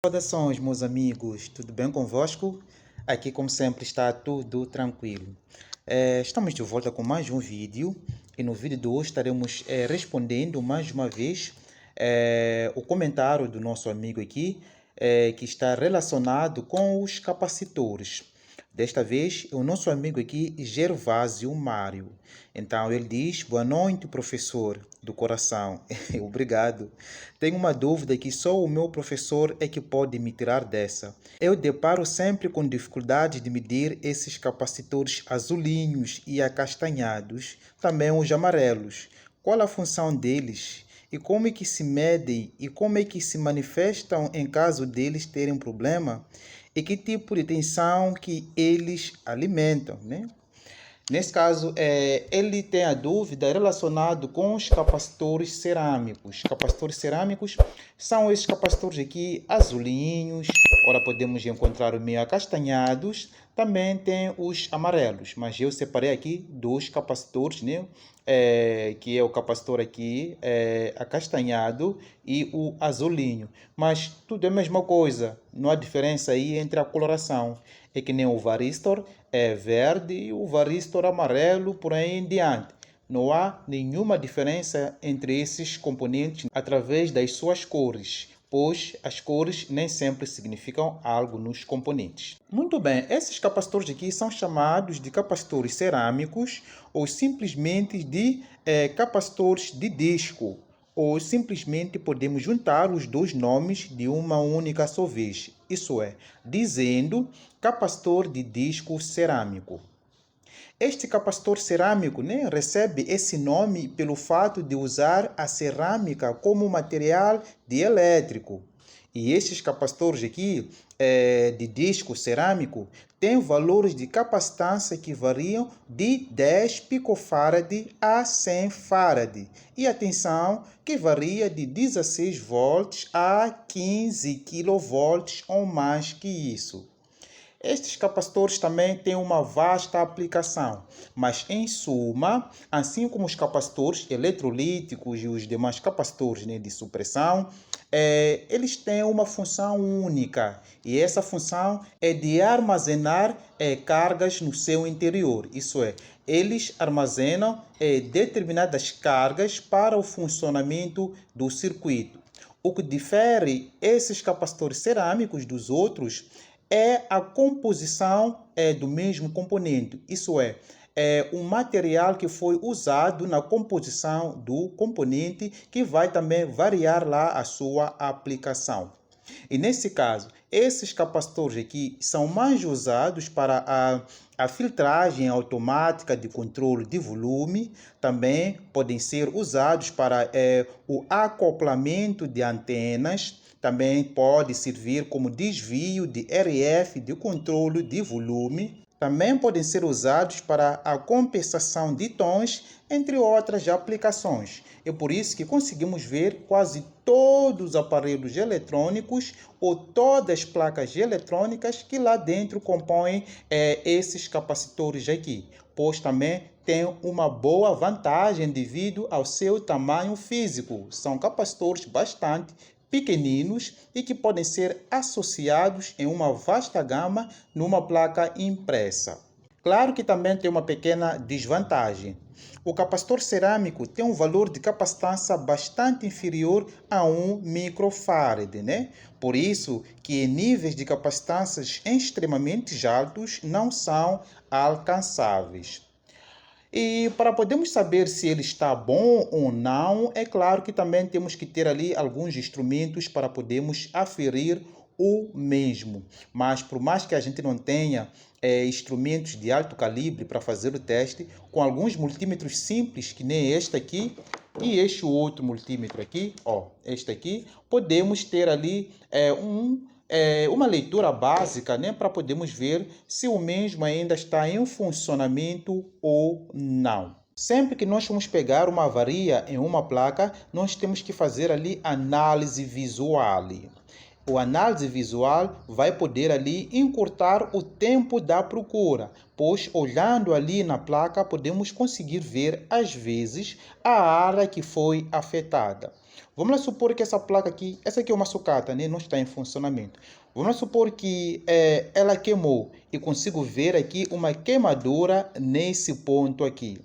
Saudações, meus amigos, tudo bem convosco? Aqui, como sempre, está tudo tranquilo. Estamos de volta com mais um vídeo e no vídeo de hoje estaremos respondendo mais uma vez o comentário do nosso amigo aqui, que está relacionado com os capacitores. Desta vez, o nosso amigo aqui, Gervásio Mário. Então, ele diz: boa noite, professor do coração. Obrigado. Tenho uma dúvida que só o meu professor é que pode me tirar dessa. Eu deparo sempre com dificuldade de medir esses capacitores azulinhos e acastanhados, também os amarelos. Qual a função deles? E como é que se medem e como é que se manifestam em caso deles terem problema? E que tipo de tensão que eles alimentam, né? Nesse caso, ele tem a dúvida relacionado com os capacitores cerâmicos. Capacitores cerâmicos são esses capacitores aqui azulinhos, ora podemos encontrar os meio acastanhados, também tem os amarelos, mas eu separei aqui dos capacitores, né? Que é o capacitor aqui acastanhado e o azulinho. Mas tudo é a mesma coisa, não há diferença aí entre a coloração. É que nem o varistor é verde e o varistor amarelo, por aí em diante. Não há nenhuma diferença entre esses componentes através das suas cores, pois as cores nem sempre significam algo nos componentes. Muito bem, esses capacitores aqui são chamados de capacitores cerâmicos ou simplesmente de capacitores de disco, ou simplesmente podemos juntar os dois nomes de uma única só vez, isso é, dizendo capacitor de disco cerâmico. Este capacitor cerâmico, né, recebe esse nome pelo fato de usar a cerâmica como material dielétrico. E estes capacitores aqui, de disco cerâmico, têm valores de capacitância que variam de 10 picofarad a 100 farad. E a tensão que varia de 16 volts a 15 kV ou mais que isso. Estes capacitores também têm uma vasta aplicação, mas em suma, assim como os capacitores eletrolíticos e os demais capacitores, né, de supressão, eles têm uma função única e essa função é de armazenar cargas no seu interior, isso é, eles armazenam determinadas cargas para o funcionamento do circuito. O que difere esses capacitores cerâmicos dos outros é a composição do mesmo componente, isso é o material que foi usado na composição do componente que vai também variar lá a sua aplicação. E nesse caso, esses capacitores aqui são mais usados para a filtragem automática de controle de volume, também podem ser usados para o acoplamento de antenas, também pode servir como desvio de RF de controle de volume. Também podem ser usados para a compensação de tons, entre outras aplicações. É por isso que conseguimos ver quase todos os aparelhos eletrônicos ou todas as placas eletrônicas que lá dentro compõem esses capacitores aqui, pois também tem uma boa vantagem devido ao seu tamanho físico. São capacitores bastante pequeninos e que podem ser associados em uma vasta gama numa placa impressa. Claro que também tem uma pequena desvantagem. O capacitor cerâmico tem um valor de capacitância bastante inferior a 1 microfarad, né? Por isso que níveis de capacitâncias extremamente altos não são alcançáveis. E para podermos saber se ele está bom ou não, é claro que também temos que ter ali alguns instrumentos para podermos aferir o mesmo. Mas por mais que a gente não tenha instrumentos de alto calibre para fazer o teste, com alguns multímetros simples, que nem este aqui, e este outro multímetro aqui, ó, este aqui, podemos ter ali uma leitura básica, né, para podermos ver se o mesmo ainda está em funcionamento ou não. Sempre que nós vamos pegar uma avaria em uma placa, nós temos que fazer ali análise visual. O análise visual vai poder ali encurtar o tempo da procura, pois olhando ali na placa podemos conseguir ver às vezes a área que foi afetada. Vamos lá supor que essa placa aqui, essa aqui é uma sucata, né? Não está em funcionamento. Vamos lá supor que ela queimou e consigo ver aqui uma queimadura nesse ponto aqui.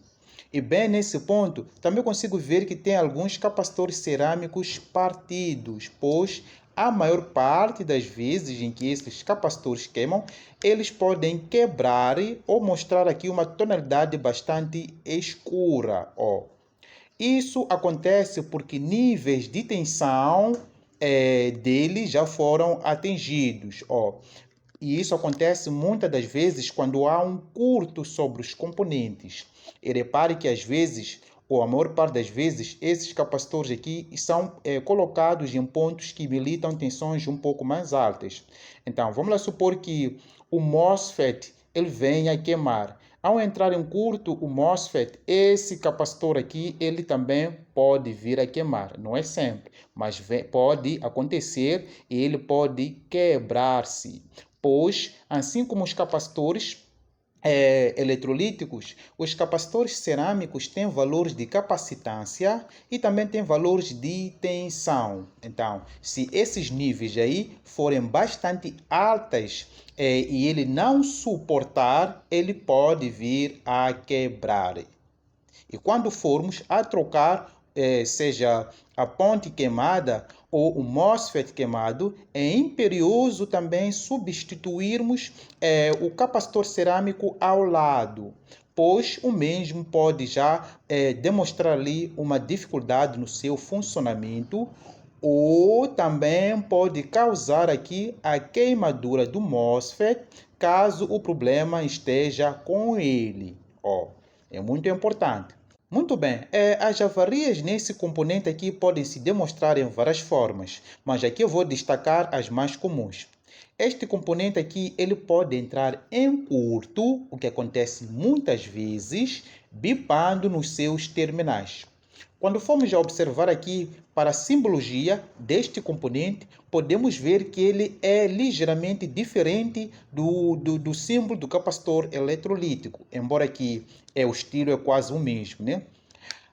E bem nesse ponto, também consigo ver que tem alguns capacitores cerâmicos partidos, pois a maior parte das vezes em que esses capacitores queimam, eles podem quebrar ou mostrar aqui uma tonalidade bastante escura. Ó. Isso acontece porque níveis de tensão dele já foram atingidos. Ó. E isso acontece muitas das vezes quando há um curto sobre os componentes. E repare que às vezes, ou a maior parte das vezes, esses capacitores aqui são colocados em pontos que militam tensões um pouco mais altas. Então, vamos lá supor que o MOSFET ele venha queimar. Ao entrar em curto o MOSFET, esse capacitor aqui, ele também pode vir a queimar. Não é sempre, mas pode acontecer e ele pode quebrar-se. Pois, assim como os capacitores eletrolíticos, os capacitores cerâmicos têm valores de capacitância e também têm valores de tensão. Então, se esses níveis aí forem bastante altos e ele não suportar, ele pode vir a quebrar. E quando formos a trocar, seja a ponte queimada ou o MOSFET queimado, é imperioso também substituirmos o capacitor cerâmico ao lado, pois o mesmo pode já demonstrar ali uma dificuldade no seu funcionamento ou também pode causar aqui a queimadura do MOSFET caso o problema esteja com ele. Ó, é muito importante. Muito bem, as avarias nesse componente aqui podem se demonstrar em várias formas, mas aqui eu vou destacar as mais comuns. Este componente aqui, ele pode entrar em curto, o que acontece muitas vezes, bipando nos seus terminais. Quando formos a observar aqui para a simbologia deste componente, podemos ver que ele é ligeiramente diferente do símbolo do capacitor eletrolítico, embora aqui o estilo é quase o mesmo, né?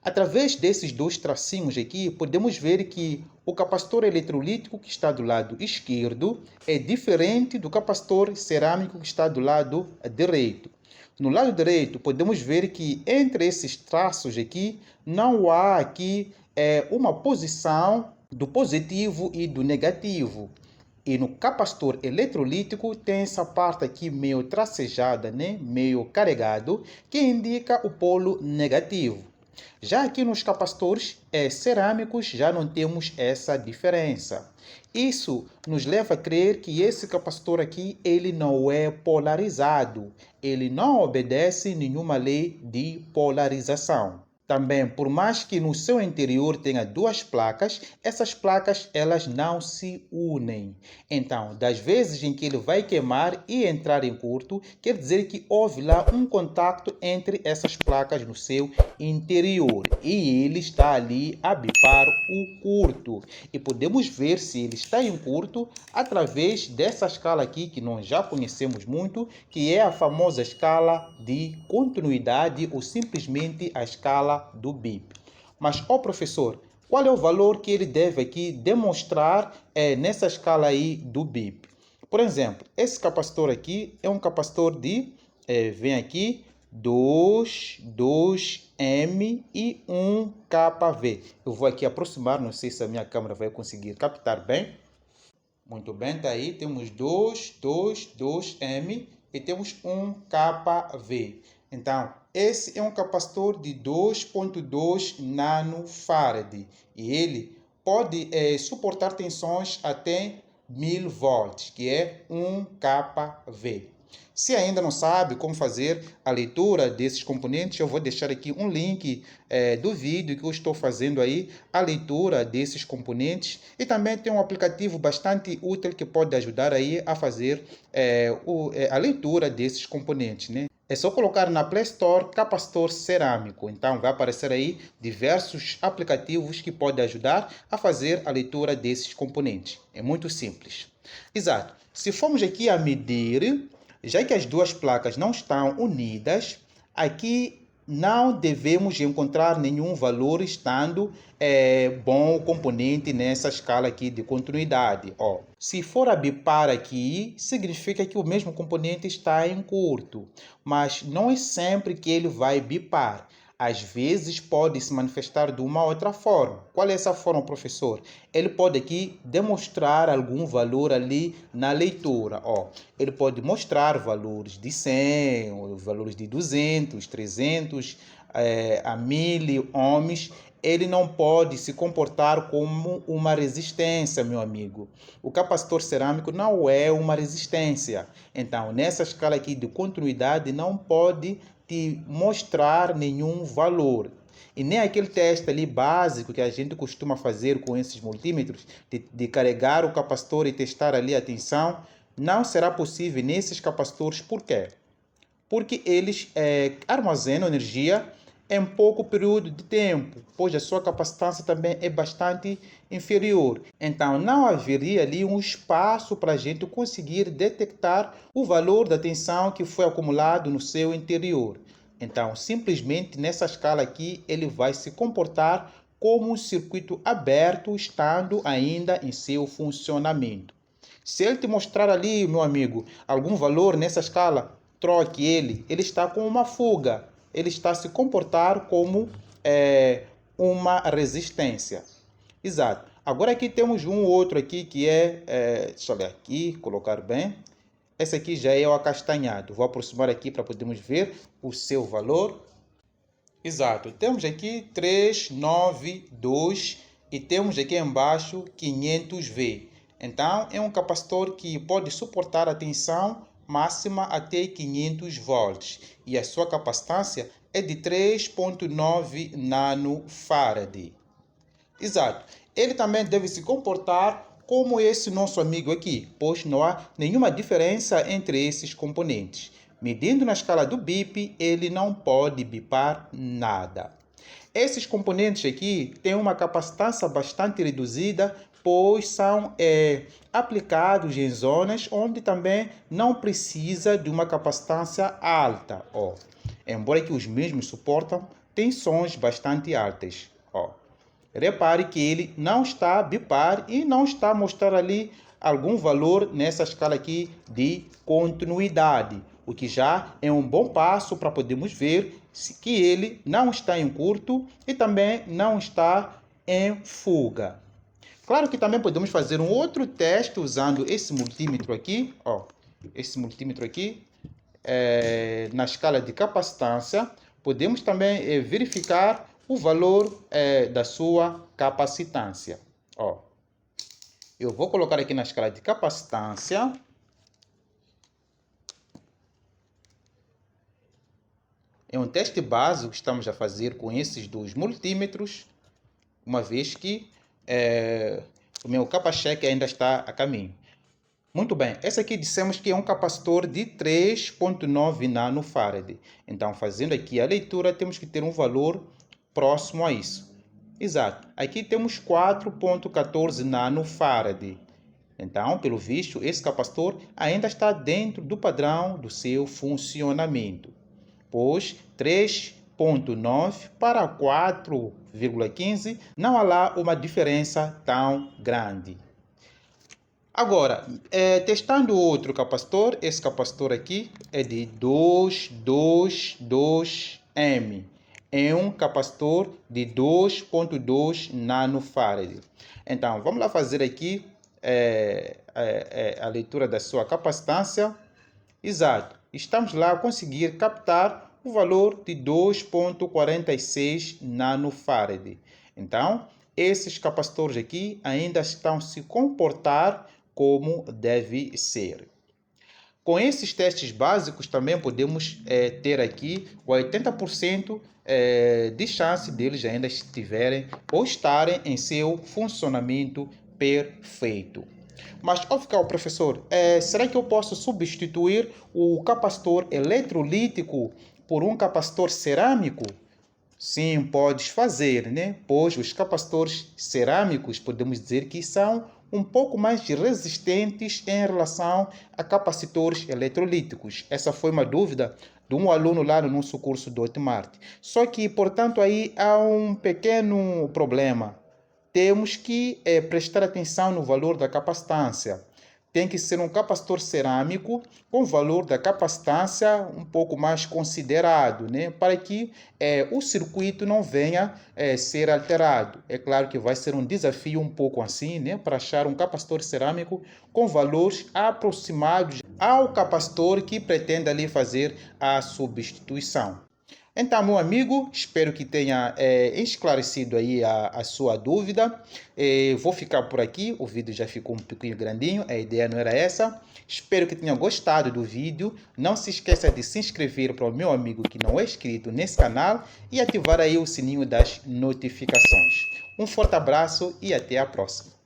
Através desses dois tracinhos aqui, podemos ver que o capacitor eletrolítico que está do lado esquerdo é diferente do capacitor cerâmico que está do lado direito. No lado direito, podemos ver que entre esses traços aqui, não há aqui uma posição do positivo e do negativo. E no capacitor eletrolítico tem essa parte aqui meio tracejada, né? Meio carregado, que indica o polo negativo. Já aqui nos capacitores cerâmicos já não temos essa diferença. Isso nos leva a crer que esse capacitor aqui ele não é polarizado. Ele não obedece nenhuma lei de polarização. Também, por mais que no seu interior tenha duas placas, essas placas elas não se unem. Então, das vezes em que ele vai queimar e entrar em curto, quer dizer que houve lá um contato entre essas placas no seu interior e ele está ali a bipar o curto. E podemos ver se ele está em curto através dessa escala aqui que nós já conhecemos muito, que é a famosa escala de continuidade ou simplesmente a escala do BIP. Mas, professor, qual é o valor que ele deve aqui demonstrar nessa escala aí do BIP? Por exemplo, esse capacitor aqui é um capacitor de, vem aqui, 2M e 1kV. Eu vou aqui aproximar, não sei se a minha câmera vai conseguir captar bem. Muito bem, tá aí, temos 2M e temos 1kV. Então, esse é um capacitor de 2,2 nanofarad e ele pode suportar tensões até 1000 volts, que é 1kV. Se ainda não sabe como fazer a leitura desses componentes, eu vou deixar aqui um link do vídeo que eu estou fazendo aí, a leitura desses componentes. E também tem um aplicativo bastante útil que pode ajudar aí a fazer a leitura desses componentes, né? É só colocar na Play Store capacitor cerâmico. Então vai aparecer aí diversos aplicativos que podem ajudar a fazer a leitura desses componentes. É muito simples. Exato. Se formos aqui a medir, já que as duas placas não estão unidas, aqui não devemos encontrar nenhum valor estando bom o componente nessa escala aqui de continuidade. Ó, se for a bipar aqui, significa que o mesmo componente está em curto, mas não é sempre que ele vai bipar. Às vezes pode se manifestar de uma outra forma. Qual é essa forma, professor? Ele pode aqui demonstrar algum valor ali na leitura. Ó, ele pode mostrar valores de 100, valores de 200, 300, a 1000 ohms. Ele não pode se comportar como uma resistência, meu amigo. O capacitor cerâmico não é uma resistência. Então, nessa escala aqui de continuidade, não pode te mostrar nenhum valor. E nem aquele teste ali básico que a gente costuma fazer com esses multímetros, de carregar o capacitor e testar ali a tensão, não será possível nesses capacitores. Por quê? Porque eles armazenam energia em pouco período de tempo, pois a sua capacitância também é bastante inferior. Então, não haveria ali um espaço para a gente conseguir detectar o valor da tensão que foi acumulado no seu interior. Então, simplesmente nessa escala aqui, ele vai se comportar como um circuito aberto, estando ainda em seu funcionamento. Se ele te mostrar ali, meu amigo, algum valor nessa escala, troque ele. Ele está com uma fuga. Ele está a se comportar como uma resistência. Exato. Agora aqui temos um outro aqui que deixa eu ver aqui, colocar bem. Esse aqui já é o acastanhado. Vou aproximar aqui para podermos ver o seu valor. Exato. Temos aqui 392 e temos aqui embaixo 500V. Então, é um capacitor que pode suportar a tensão máxima até 500 volts. E a sua capacitância é de 3,9 nanofarad. Exato. Ele também deve se comportar como esse nosso amigo aqui, pois não há nenhuma diferença entre esses componentes. Medindo na escala do BIP, ele não pode bipar nada. Esses componentes aqui têm uma capacitância bastante reduzida, pois são aplicados em zonas onde também não precisa de uma capacitância alta. Ó. Embora que os mesmos suportam tensões bastante altas. Ó. Repare que ele não está a bipar e não está a mostrar ali algum valor nessa escala aqui de continuidade, o que já é um bom passo para podermos ver que ele não está em curto e também não está em fuga. Claro que também podemos fazer um outro teste usando esse multímetro aqui, ó, esse multímetro aqui, na escala de capacitância. Podemos também verificar o valor da sua capacitância. Ó, eu vou colocar aqui na escala de capacitância. É um teste básico que estamos a fazer com esses dois multímetros, uma vez que o meu capa-cheque ainda está a caminho. Muito bem, esse aqui dissemos que é um capacitor de 3,9 nanofarad. Então, fazendo aqui a leitura, temos que ter um valor próximo a isso. Exato, aqui temos 4,14 nanofarad. Então, pelo visto, esse capacitor ainda está dentro do padrão do seu funcionamento, pois 3,9 para 4,15 não há lá uma diferença tão grande. Agora, testando outro capacitor, esse capacitor aqui é de 222M. É um capacitor de 2,2 nanofarad. Então, vamos lá fazer aqui a leitura da sua capacitância. Exato. Estamos lá a conseguir captar o valor de 2,46 nanofarad. Então, esses capacitores aqui ainda estão a se comportar como deve ser. Com esses testes básicos também podemos ter aqui 80% de chance deles ainda estiverem ou estarem em seu funcionamento perfeito. Mas, ao ficar o professor, será que eu posso substituir o capacitor eletrolítico por um capacitor cerâmico? Sim, podes fazer, né? Pois os capacitores cerâmicos podemos dizer que são um pouco mais resistentes em relação a capacitores eletrolíticos. Essa foi uma dúvida de um aluno lá no nosso curso do Hotmart. Só que, portanto, aí há um pequeno problema. Temos que prestar atenção no valor da capacitância. Tem que ser um capacitor cerâmico com valor da capacitância um pouco mais considerado, né? Para que o circuito não venha ser alterado. É claro que vai ser um desafio um pouco assim, né? Para achar um capacitor cerâmico com valores aproximados ao capacitor que pretende ali fazer a substituição. Então, meu amigo, espero que tenha esclarecido aí a sua dúvida. Vou ficar por aqui, o vídeo já ficou um pouquinho grandinho, a ideia não era essa. Espero que tenha gostado do vídeo. Não se esqueça de se inscrever para o meu amigo que não é inscrito nesse canal e ativar aí o sininho das notificações. Um forte abraço e até a próxima.